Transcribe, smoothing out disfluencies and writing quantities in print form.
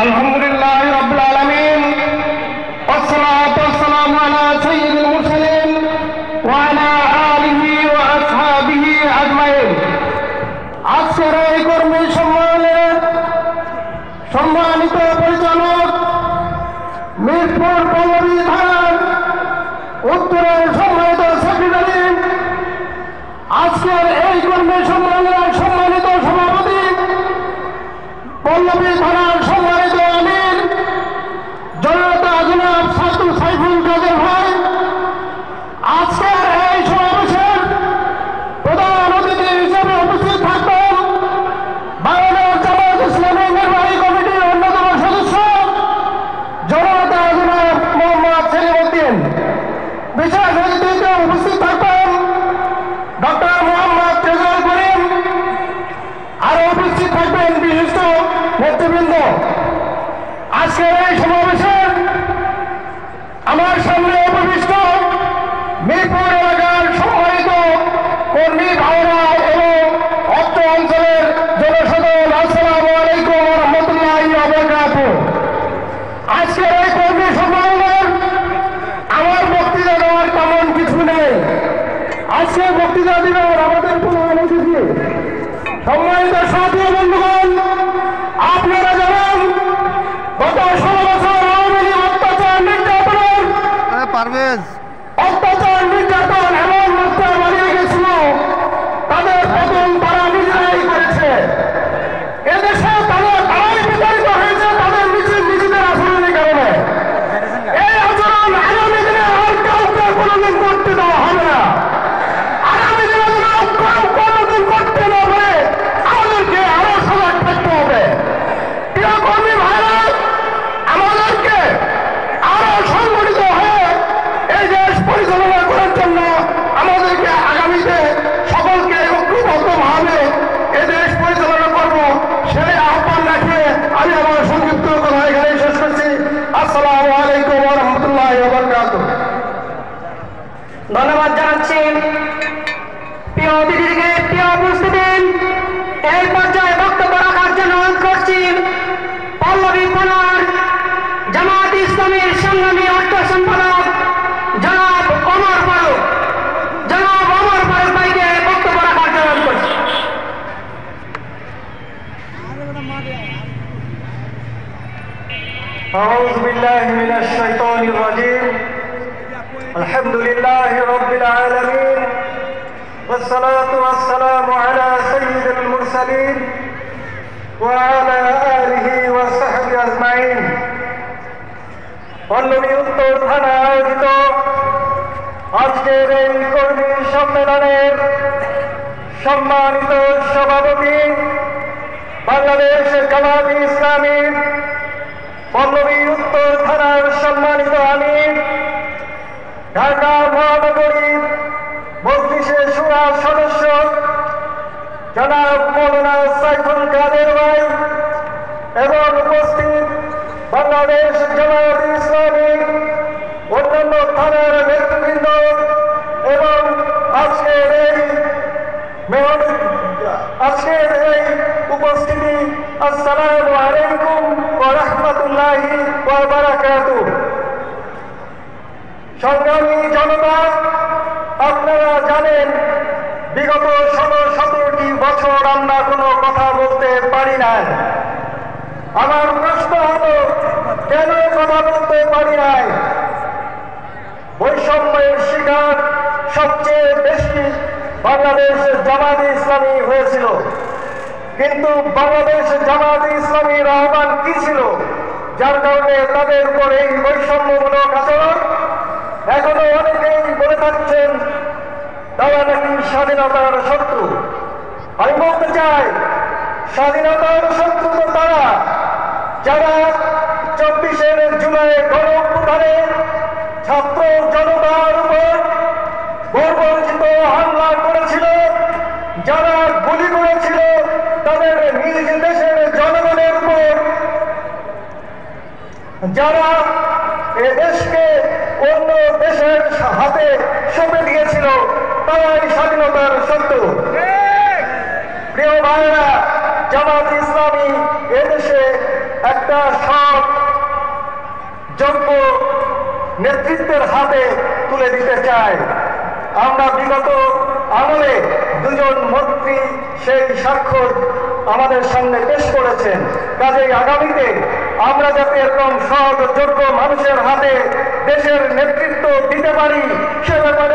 আলহামদুলিল্লাহি রাব্বিল আলামিন والصلاة والسلام على سيد المرسلين وعلى آله وأصحابه أجمعين। আজকের এই কর্মী সম্মেলনের সম্মানিত পরিচালক মিরপুর পল্লবী থানার উত্তরের সম্মানিত সেক্রেটারি, আজকের এই কর্মী সম্মেলনের সম্মানিত সভাপতি পল্লবী থানার সম্মানিত আমির জনতা জনাব সাইফুল কাদের ভাই, আজকের এই সমাবেশের প্রধান অতিথি হিসেবে উপস্থিত থাকবেন বাংলাদেশ জামায়াত ইসলামী নির্বাহী কমিটির অন্যতম সদস্য জনতা জনাব মোহাম্মদ সেলিমউদ্দিন। বিশেষ অতিথিতে উপস্থিত থাকবেন ডক্টর মোহাম্মদ রেজাউল করিম, আরো উপস্থিত থাকবেন বিশিষ্ট নেতৃবৃন্দ। আজকের এই সমাবেশে আমার সামনে উপবিষ্ট মিরপুর এলাকার সম্মানিত কর্মী ভাইরা এবং অত্র অঞ্চলের জনসাধারণ, আসসালামু আলাইকুম ওয়া রাহমাতুল্লাহি ওয়া বারাকাতুহু। আজকের এই কর্মী সম্মেলনের আমার বক্তৃতা দেওয়ার তেমন কিছু নেই। আজকে বক্তৃতা দিবেন আমাদের প্রধান অতিথি। সম্মানিত সাথী বন্ধুগণ, আপনারা জানেন গত 16 বছর আওয়ামী লীগ অত্যাচার নির্যাতন এমন মাত্রা বাড়িয়ে গেছিল, তাদের পতন তারা নিজেরাই করেছে। এদেশে তারাই বিতাড়িত হয়েছে তাদের নিজেদের আচরণের কারণে। এই আচরণ আগামী দিনে আর কাউকে কোনোদিন করতে দেওয়া হবে না। আগামী দিনে কোনোদিন করতে না পারে আমাদেরকে আরো সজাগ থাকতে হবে। প্রিয় কর্মী ভাইরা, আমাদেরকে আরো সংগঠিত হয়ে এই দেশ পরিচালনা করার জন্য আমাদেরকে আগামীতে সকলকে ঐক্যবদ্ধভাবে এই দেশ পরিচালনা করব, সেই আহ্বান রাখে আমি আমার সংক্ষিপ্ত কথা এখানে শেষ করছি। আসসালামু আলাইকুম ওয়া রাহমাতুল্লাহি ওয়া বারাকাতুহু। ধন্যবাদ জানাচ্ছি প্রিয় অতিথিকে। প্রিয় উপস্থিতি, এই পর্যায়ে বক্তব্য রাখার জন্য অনুরোধ করছি পল্লবী থানার জামায়াত ইসলামীর সংগ্রামী অর্থ সম্পাদক জনাব ওমর ফারুক ভাইকে বক্তব্য রাখার জন্য অনুরোধ করছি। أعوذ بالله من الشيطان الرجيم. الحمد لله رب العالمين والصلاة والسلام على سيد المرسلين وعلى آله وصحبه أجمعين. পল্লবী উত্তর থানা আয়োজিত আজকের এই কর্মী সম্মেলনের সম্মানিত সভাপতি বাংলাদেশ জামায়াত ইসলামী পল্লবী উত্তর থানার সম্মানিত আমির, ঢাকা মহানগরী মজলিসে শুরা সদস্য জনাব মৌলানা সাইফুল কাদের ভাই এবং উপস্থিত বাংলাদেশ জামায়াত ইসলামী অন্যান্য থানার নেতৃবৃন্দ এবং আজকের এই উপস্থিতি, আসসালামু আলাইকুম ওয়া রাহমাতুল্লাহি ওয়া বারাকাতুহু। সংগ্রামী জনতা, আপনারা জানেন বিগত 17টি বছর আমরা কোনো কথা বলতে পারি নাই। আমার প্রশ্ন হলো, কেন কথা বলতে পারি নাই? বৈষম্যের শিকার সবচেয়ে বেশি বাংলাদেশ জামায়াত ইসলামী হয়েছিল, কিন্তু বাংলাদেশ জামায়াত ইসলামীর আহ্বান কি ছিল যার কারণে তাদের উপর এই বৈষম্যমূলক আচরণ? এখনো অনেকেই বলে থাকছেন তারা নাকি স্বাধীনতার শত্রু। আমি বলতে চাই, স্বাধীনতার শত্রু তো তারা যারা 24শে জুলাই গণ অভ্যুত্থানে ছাত্র জনতার উপর বর্বরচিত হামলা করেছিল, যারা গুলি করেছিল তাদের নিজ দেশের জনগণের উপর, যারা এ দেশকে অন্য দেশের হাতে সঁপে দিয়েছিল, তারাই স্বাধীনতার শত্রু। প্রিয় ভাইরা, জামাত ইসলামী এদেশে একটা নেতৃত্বের হাতে তুলে দিতে চাই। আমরা বিগত আমলে দুজন মন্ত্রী সেই স্বাক্ষর আমাদের সামনে পেশ করেছেন। কাজেই আগামীতে আমরা যাতে এরকম সৎ যোগ্য মানুষের হাতে দেশের নেতৃত্ব দিতে পারি সে ব্যাপারে